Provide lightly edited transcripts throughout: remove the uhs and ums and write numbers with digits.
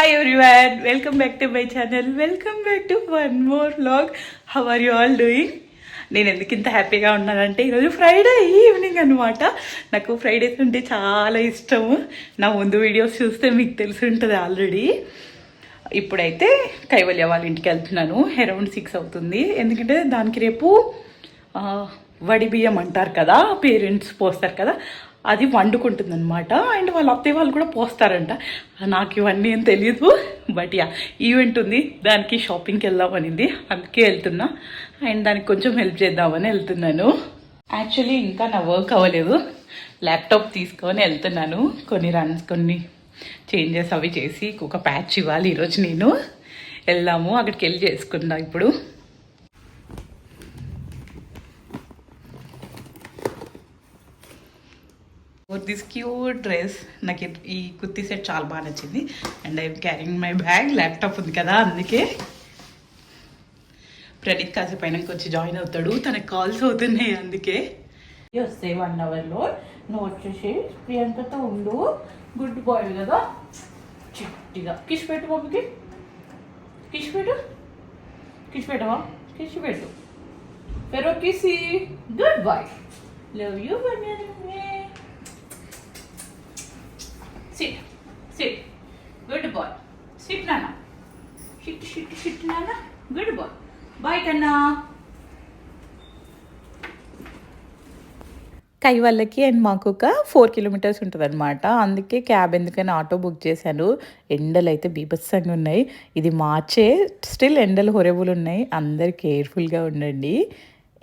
Hi everyone, welcome back to my channel. Welcome back to one more vlog. How are you all doing? నేను ఎందుకు ఇంత హ్యాపీగా ఉన్నానంటే ఈరోజు ఫ్రైడే ఈవినింగ్ అనమాట. నాకు ఫ్రైడేస్ అంటే చాలా ఇష్టము. నా ముందు వీడియోస్ చూస్తే మీకు తెలిసి ఉంటుంది ఆల్రెడీ. ఇప్పుడైతే కైవల్య వాళ్ళ ఇంటికి వెళ్తున్నాను. అరౌండ్ 6 అవుతుంది. ఎందుకంటే దానికి రేపు వడి బియ్యం అంటారు కదా, పేరెంట్స్ పోస్తారు కదా, అది వండుకుంటుంది అనమాట. అండ్ వాళ్ళ అత్తయ్య వాళ్ళు కూడా పోస్తారంట. నాకు ఇవన్నీ ఏం తెలియదు, బట్ యా ఈవెంట్ ఉంది, దానికి షాపింగ్కి వెళ్దామనింది, అందుకే వెళ్తున్నా. అండ్ దానికి కొంచెం హెల్ప్ చేద్దామని వెళ్తున్నాను. యాక్చువల్లీ ఇంకా నా వర్క్ అవ్వలేదు, ల్యాప్టాప్ తీసుకొని వెళ్తున్నాను. కొన్ని చేంజెస్ అవి చేసి ఒక ప్యాచ్ ఇవ్వాలి ఈరోజు. నేను వెళ్దాము, అక్కడికి వెళ్ళి చేసుకున్నా ఇప్పుడు. దిస్ క్యూట్ డ్రెస్, నాకు ఈ కుర్తీ సెట్ చాలా బాగా నచ్చింది. And I'm carrying my bag, laptop ఉంది కదా అందుకే. ప్రణీత్ కాసేపు అయినా కొంచెం జాయిన్ అవుతాడు, తనకు కాల్స్ అవుతున్నాయి అందుకే. వస్తే 1 అవర్లో నువ్వు వచ్చేసి ప్రియాంకతో ఉండు, గుడ్ బాయ్ కదా. చిట్టిగా కిష్ పెట్టు మమ్మీకి, కిష్ పెట్టు, కిష్ పెట్టవా, కిష్ పెట్టు, పెరో కిసి, గుడ్ బాయ్, లవ్ యూ బన్యా. Sit, sit, good boy. Sit, Nana. Sit, Nana. Good boy. Bye, Kanna. కైవల్లకి అండ్ మాకు ఒక 4 కిలోమీటర్స్ ఉంటుంది అనమాట. అందుకే క్యాబ్ ఎందుకని ఆటో బుక్ చేశాను. ఎండలు అయితే బీభత్సంగా ఉన్నాయి. ఇది మార్చే, స్టిల్ ఎండలు హొరబుల్ ఉన్నాయి. అందరు కేర్ఫుల్గా ఉండండి.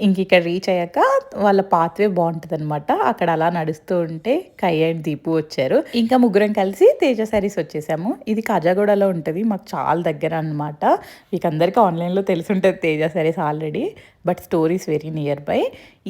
ఇంక ఇక్కడ రీచ్ అయ్యాక వాళ్ళ పాత్వే బాగుంటుంది అనమాట. అక్కడ అలా నడుస్తూ ఉంటే కై అండ్ దీపు వచ్చారు. ఇంకా ముగ్గురం కలిసి తేజ శారీస్ వచ్చేసాము. ఇది కాజాగూడలో ఉంటుంది, మాకు చాలా దగ్గర అనమాట. మీకు అందరికీ ఆన్లైన్లో తెలిసి ఉంటుంది Teja saris already, but stories very near by.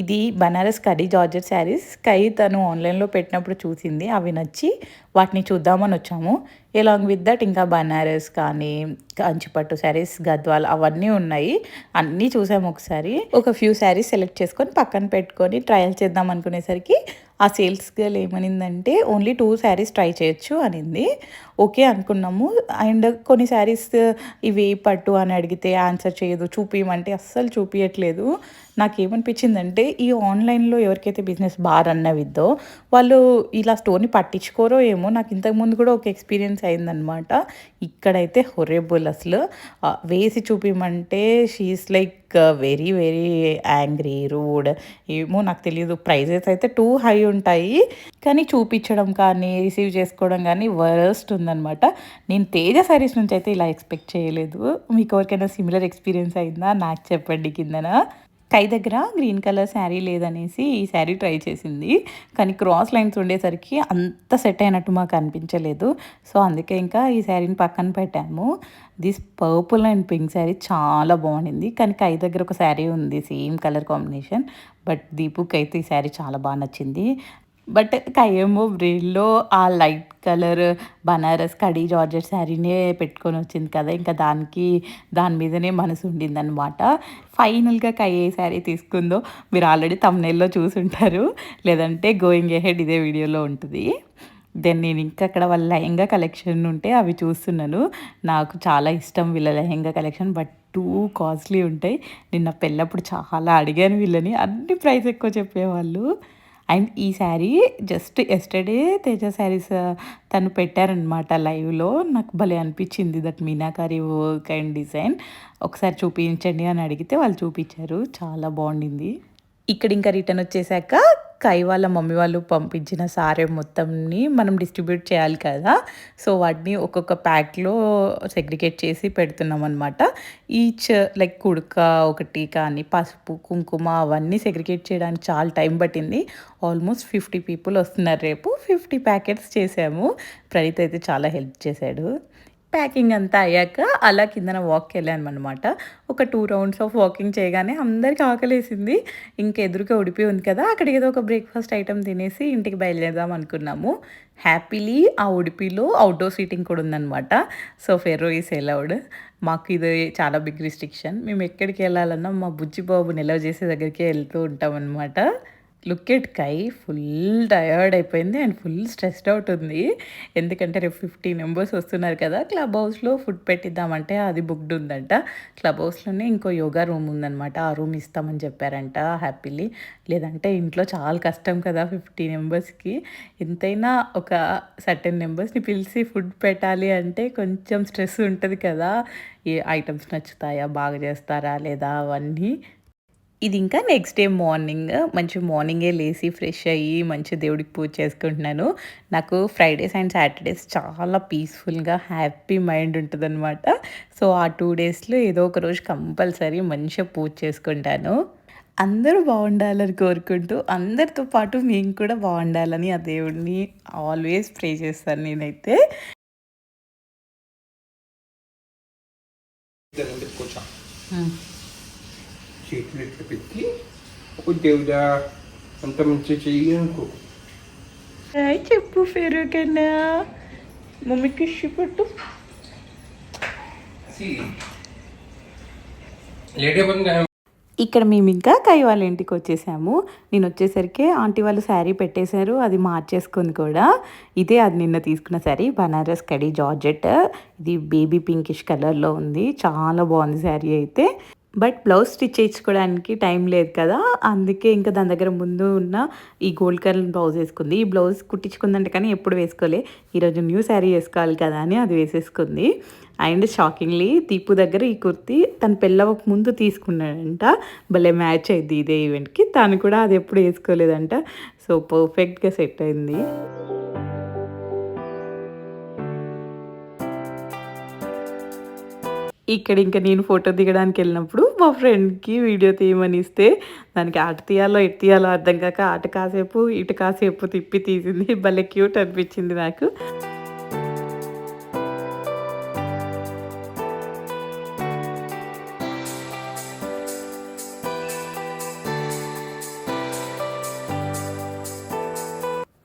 ఇది బనారస్ కడీ జార్జెట్ శారీస్. కై తను ఆన్లైన్లో పెట్టినప్పుడు చూసింది, అవి నచ్చి వాటిని చూద్దామని వచ్చాము. ఎలాంగ్ విత్ దట్ ఇంకా బనారస్ కానీ కంచిపట్టు శారీస్, గద్వాల్ అవన్నీ ఉన్నాయి. అన్నీ చూసాము ఒకసారి. ఒక ఫ్యూ శారీస్ సెలెక్ట్ చేసుకొని పక్కన పెట్టుకొని ట్రయల్ చేద్దాం అనుకునేసరికి ఆ సేల్స్ గర్ల్ ఏమనిందంటే ఓన్లీ 2 శారీస్ ట్రై చేయొచ్చు అనింది. ఓకే అనుకున్నాము. అండ్ కొన్ని శారీస్ ఇవి పట్టు అని అడిగితే ఆన్సర్ చేయదు, చూపించమంటే అస్సలు చూపించట్లేదు. నాకేమనిపించిందంటే ఈ ఆన్లైన్లో ఎవరికైతే బిజినెస్ బాగా రన్ అవిద్దో వాళ్ళు ఇలా స్టోర్ని పట్టించుకోరో ఏమో. నాకు ఇంతకుముందు కూడా ఒక ఎక్స్పీరియన్స్ అయిందనమాట. ఇక్కడైతే హొరేబుల్, అసలు వేసి చూపించమంటే she is like very very angry, rude, ఏమో నాకు తెలియదు. ప్రైజెస్ అయితే టూ హై ఉంటాయి, కానీ చూపించడం కానీ రిసీవ్ చేసుకోవడం కానీ వరస్ట్ ఉందనమాట. నేను తేజ శారీస్ నుంచి అయితే ఇలా ఎక్స్పెక్ట్ చేయలేదు. మీకు ఎవరికైనా సిమిలర్ ఎక్స్పీరియన్స్ అయిందా నాకు చెప్పండి కిందన. కై దగ్గర గ్రీన్ కలర్ శారీ లేదనేసి ఈ శారీ ట్రై చేసింది, కానీ క్రాస్ లైన్స్ ఉండేసరికి అంత సెట్ అయినట్టు మాకు అనిపించలేదు. సో అందుకే ఇంకా ఈ శారీని పక్కన పెట్టాము. This purple and pink sari చాలా బాగుండింది, కానీ కై దగ్గర ఒక శారీ ఉంది సేమ్ కలర్ కాంబినేషన్, బట్ దీపుకి అయితే ఈ శారీ చాలా బాగా నచ్చింది. బట్ కయ్యేమో బ్రెయిన్లో ఆ లైట్ కలర్ బనారస్ కడీ జార్జెట్ శారీనే పెట్టుకొని వచ్చింది కదా, ఇంకా దాని మీదనే మనసు ఉండిందనమాట. ఫైనల్గా కయ్యే శారీ తీసుకుందో మీరు ఆల్రెడీ థంబ్నెయిల్లో చూసుంటారు, లేదంటే గోయింగ్ ఎహెడ్ ఇదే వీడియోలో ఉంటుంది. దెన్ నేను ఇంకా అక్కడ వాళ్ళ లెహెంగా కలెక్షన్ ఉంటే అవి చూస్తున్నాను. నాకు చాలా ఇష్టం వీళ్ళ lehenga collection, but too costly ఉంటాయి. నిన్న పెళ్ళప్పుడు చాలా అడిగాను వీళ్ళని, అన్ని ప్రైస్ ఎక్కువ చెప్పేవాళ్ళు. అండ్ ఈ శారీ జస్ట్ ఎస్టర్డే తేజ శారీస్ తను పెట్టారనమాట లైవ్లో. నాకు భలే అనిపించింది that meenakari work and design. ఒకసారి చూపించండి అని అడిగితే వాళ్ళు చూపించారు, చాలా బాగుండింది. ఇక్కడ ఇంకా రిటర్న్ వచ్చేసాక కై వాళ్ళ మమ్మీ వాళ్ళు పంపించిన సారీ మొత్తంని మనం డిస్ట్రిబ్యూట్ చేయాలి కదా, సో వాటిని ఒక్కొక్క ప్యాక్లో సెగ్రిగేట్ చేసి పెడుతున్నాం అనమాట. ఈచ్ లైక్ కుడక ఒకటి కానీ పసుపు కుంకుమ అవన్నీ సెగ్రిగేట్ చేయడానికి చాలా టైం పట్టింది. ఆల్మోస్ట్ 50 పీపుల్ వస్తున్నారు రేపు. 50 ప్యాకెట్స్ చేసాము. ప్రణీత్ అయితే చాలా హెల్ప్ చేశాడు. ప్యాకింగ్ అంతా అయ్యాక అలా కిందన వాక్కి వెళ్ళాను అనమాట. ఒక 2 రౌండ్స్ ఆఫ్ వాకింగ్ చేయగానే అందరికి ఆకలేసింది. ఇంకా ఎదురుగా ఉడిపి ఉంది కదా, అక్కడికి ఏదో ఒక బ్రేక్ఫాస్ట్ ఐటమ్ తినేసి ఇంటికి బయలుదేరదాం అనుకున్నాము. హ్యాపీలీ ఆ ఉడిపిలో అవుట్డోర్ సీటింగ్ కూడా ఉందన్నమాట. So ferro is allowed. మాకు ఇది చాలా బిగ్ రిస్ట్రిక్షన్. మేము ఎక్కడికి వెళ్ళాలన్నా మా బుజ్జి బాబు నిలవ చేసే దగ్గరికి వెళ్తూ ఉంటాం అనమాట. లుక్ ఎట్ కై ఫుల్ టయర్డ్ అయిపోయింది అండ్ ఫుల్ స్ట్రెస్డ్ అవుట్ ఉంది. ఎందుకంటే రేపు 50 మెంబర్స్ వస్తున్నారు కదా! క్లబ్ హౌస్‌లో ఫుడ్ పెట్టిద్దామంటే అది బుక్డ్ ఉందంట. క్లబ్ హౌస్‌లోనే ఇంకో యోగా రూమ్ ఉందనమాట. ఆ రూమ్ ఇస్తామని చెప్పారంట హ్యాపీలీ. లేదంటే ఇంట్లో చాలా కష్టం కదా! 50 మెంబర్స్‌కి. ఎంతైనా ఒక సర్టెన్ నంబర్స్‌ని పిలిచి ఫుడ్ పెట్టాలి అంటే కొంచెం స్ట్రెస్ ఉంటది కదా! ఏ ఐటెమ్స్ నచ్చుతాయా? బాగా చేస్తారా? లేదా? అవన్నీ. ఇది ఇంకా నెక్స్ట్ డే మార్నింగ్ మంచి మార్నింగే లేసి ఫ్రెష్ అయ్యి మంచి దేవుడికి పూజ చేసుకుంటున్నాను. నాకు ఫ్రైడేస్ అండ్ సాటర్డేస్ చాలా పీస్‌ఫుల్‌గా హ్యాపీ మైండ్ ఉంటదనమాట. సో, ఆ 2 డేస్‌లో ఏదో ఒక రోజు కంపల్సరీ మంచిగా పూజ చేసుకుంటాను. అందరూ బావుండాలని కోరుకుంటూ, అందరితో పాటు మేము కూడా బావుండాలని ఆ దేవుడిని ఆల్వేస్ ప్రే చేస్తాను నేనైతే. హ్మ్. చేతులు ఇట్లా పెట్టి ఒక దేవుడా అంత మంచి చెయ్యి అనుకో. హాయ్ చెప్పు ఫెరూకన్నా. మమ్మీకి ఇష్యూ పెట్టు. లేట్ అయిపోతుంది. ఇక్కడ మేము ఇంకా కై వాళ్ళ ఇంటికి వచ్చేసాము. నేను వచ్చేసరికి ఆంటీ వాళ్ళు శారీ పెట్టేశారు. అది మార్చేసుకుంది కూడా. ఇదే అది నిన్న తీసుకున్న శారీ బనారస్ కడీ జార్జెట్. ఇది బేబీ పింకిష్ కలర్‌లో ఉంది. చాలా బాగుంది శారీ అయితే. బట్ బ్లౌజ్ స్టిచ్ చేయించుకోవడానికి టైం లేదు కదా! అందుకే ఇంకా దాని దగ్గర ముందు ఉన్న ఈ గోల్డ్ కలర్ బ్లౌజ్ వేసుకుంది. ఈ బ్లౌజ్ కుట్టించుకుందంట కానీ ఎప్పుడు వేసుకోలే. ఈరోజు న్యూ శారీ వేసుకోవాలి కదా అని అది వేసేసుకుంది. అండ్ షాకింగ్లీ దీపు దగ్గర ఈ కుర్తీ తను పెళ్ళవక ముందు తీసుకున్నాడంట. భలే మ్యాచ్ అయింది ఇదే ఈవెంట్‌కి. తను కూడా అది ఎప్పుడు వేసుకోలేదంట. సో, పర్ఫెక్ట్‌గా సెట్ అయింది. ఇక్కడ ఇంక నేను ఫోటో దిగడానికెళ్ళినప్పుడు మా ఫ్రెండ్‌కి వీడియో తీయమని ఇస్తే, దానికి అటు తీయాలో, ఇటు తీయాలో అర్థం కాక అటు కాసేపు, ఇటు కాసేపు తిప్పి తీసింది. భలే క్యూట్ అనిపించింది నాకు.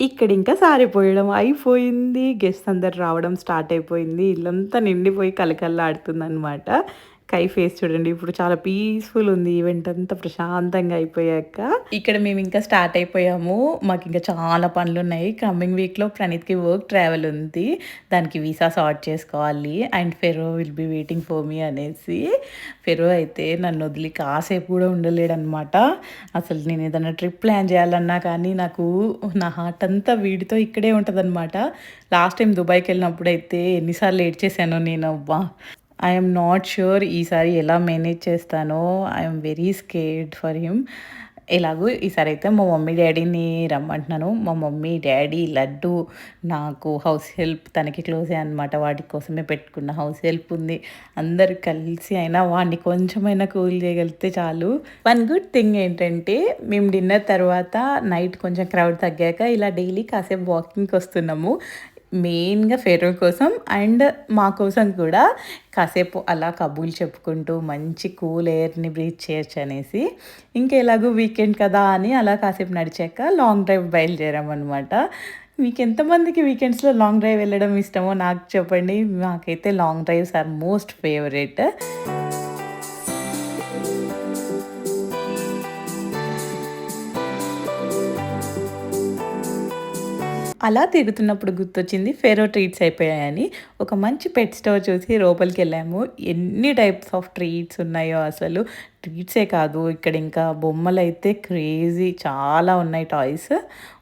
ఇక్కడ ఇంకా సారిపోయడం అయిపోయింది. గెస్ట్స్ అందరు రావడం స్టార్ట్ అయిపోయింది. ఇల్లంతా నిండిపోయి కళకళలాడుతుందనమాట. కై ఫేస్ చూడండి ఇప్పుడు చాలా పీస్‌ఫుల్ ఉంది. ఈవెంట్ అంతా ప్రశాంతంగా అయిపోయాక. ఇక్కడ మేము ఇంకా స్టార్ట్ అయిపోయాము. మాకింకా చాలా పనులున్నాయి. కమింగ్ వీక్‌లో ప్రణీత్‌కి వర్క్ ట్రావెల్ ఉంది. దానికి వీసా సార్ట్ చేసుకోవాలి. అండ్ ఫెరో will be waiting for me అనేసి. ఫెరో అయితే నన్ను వదిలి కాసేపు కూడా ఉండలేడనమాట. అసలు నేను ఏదైనా ట్రిప్ ప్లాన్ చేయాలన్నా కానీ నాకు నా హార్ట్ అంతా వీడితో ఇక్కడే ఉంటదనమాట. లాస్ట్ టైం దుబాయ్‌కెళ్ళినప్పుడైతే ఎన్ని సార్లు ఏడ్చేసానో నేను అబ్బా! ఐ యామ్ నాట్ ష్యూర్ ఈసారి ఎలా మేనేజ్ చేస్తానో. I am very scared for him. ఎలాగో ఈసారైతే మా మమ్మీ డ్యాడీని రమ్మంటున్నాను. మా మమ్మీ, డ్యాడీ, లడ్డు, నాకు హౌస్ హెల్ప్ తనకి క్లోజే అనమాట. వాటి కోసమే పెట్టుకున్న హౌస్ హెల్ప్ ఉంది. అందరూ కలిసి అయినా వాడిని కొంచెమైనా కూల్ చేయగలిగితే చాలు. వన్ గుడ్ థింగ్ ఏంటంటే మేము డిన్నర్ తర్వాత నైట్ కొంచెం క్రౌడ్ తగ్గాక ఇలా డైలీ కాసేపు వాకింగ్‌కి వస్తున్నాము. మెయిన్‌గా ఫెరో కోసం అండ్ మా కోసం కూడా కాసేపు అలా కబుర్లు చెప్పుకుంటూ మంచి కూల్ ఎయిర్‌ని బ్రీత్ చేయొచ్చనేసి. ఇంకా ఎలాగో వీకెండ్ కదా అని అలా కాసేపు నడిచాక లాంగ్ డ్రైవ్ బయలుదేరామనమాట. మీకెంతమందికి వీకెండ్స్‌లో లాంగ్ డ్రైవ్ వెళ్ళడం ఇష్టమో నాకు చెప్పండి. నాకైతే long drives are most favourite. అలా తిరుగుతున్నప్పుడు గుర్తొచ్చింది ఫెరో ట్రీట్స్ అయిపోయాయని. ఒక మంచి పెట్ స్టోర్ చూసి లోపలికెళ్ళాము. ఎన్ని టైప్స్ ఆఫ్ ట్రీట్స్ ఉన్నాయో అసలు. ట్రీట్సే కాదు ఇక్కడ ఇంకా బొమ్మలైతే క్రేజీ చాలా ఉన్నాయి టాయ్స్.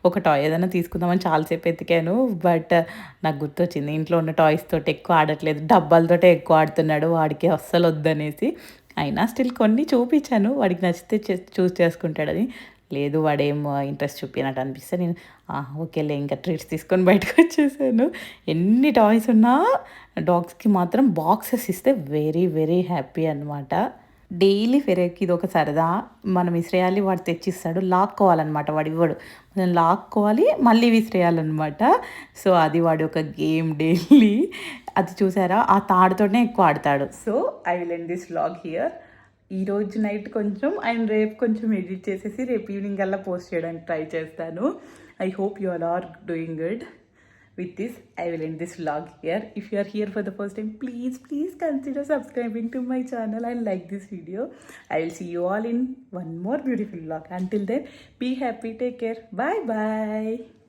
ఒక టాయ్ ఏదైనా తీసుకుందామని చాలా సేపు ఎతికాను. బట్ నాకు గుర్తొచ్చింది ఇంట్లో ఉన్న టాయ్స్ తోటి ఎక్కువ ఆడట్లేదు. డబ్బాలతోటే ఎక్కువ ఆడుతున్నాడు. వాడికి అస్సలు వద్దనేసి. అయినా స్టిల్ కొన్ని చూపించాను. వాడికి నచ్చితే చూజ్ చేసుకుంటాడని. లేదు వాడేం ఇంట్రెస్ట్ చూపినట్టు అనిపిస్తే నేను ఓకేలే ఇంకా ట్రీట్స్ తీసుకొని బయటకొచ్చేసాను. ఎన్ని టాయ్స్ ఉన్నా డాగ్స్‌కి మాత్రం బాక్సెస్ ఇస్తే వెరీ, వెరీ హ్యాపీ అనమాట. డైలీ ఫెరోకి ఇదొక సరదా. మనం విసిరేయాలి వాడు తెచ్చిస్తాడు. లాక్కోవాలనమాట వాడివ్వడు. మనం లాక్కోవాలి మళ్ళీ విసిరేయాలనమాట. సో, అది వాడి ఒక గేమ్ డైలీ. అది చూసారా ఆ తాడుతోనే ఎక్కువ ఆడతాడు. So, I will end this vlog here. ఈరోజు నైట్ కొంచెం అండ్ రేపు కొంచెం ఎడిట్ చేసేసి రేపు ఈవినింగ్ కల్లా పోస్ట్ చేయడానికి ట్రై చేస్తాను. I hope you all are doing good. with this, I will end this vlog here. If you are here for the first time, please consider subscribing to my channel and like this video. I will see you all in one more beautiful vlog. Until then, be happy, take care, bye bye.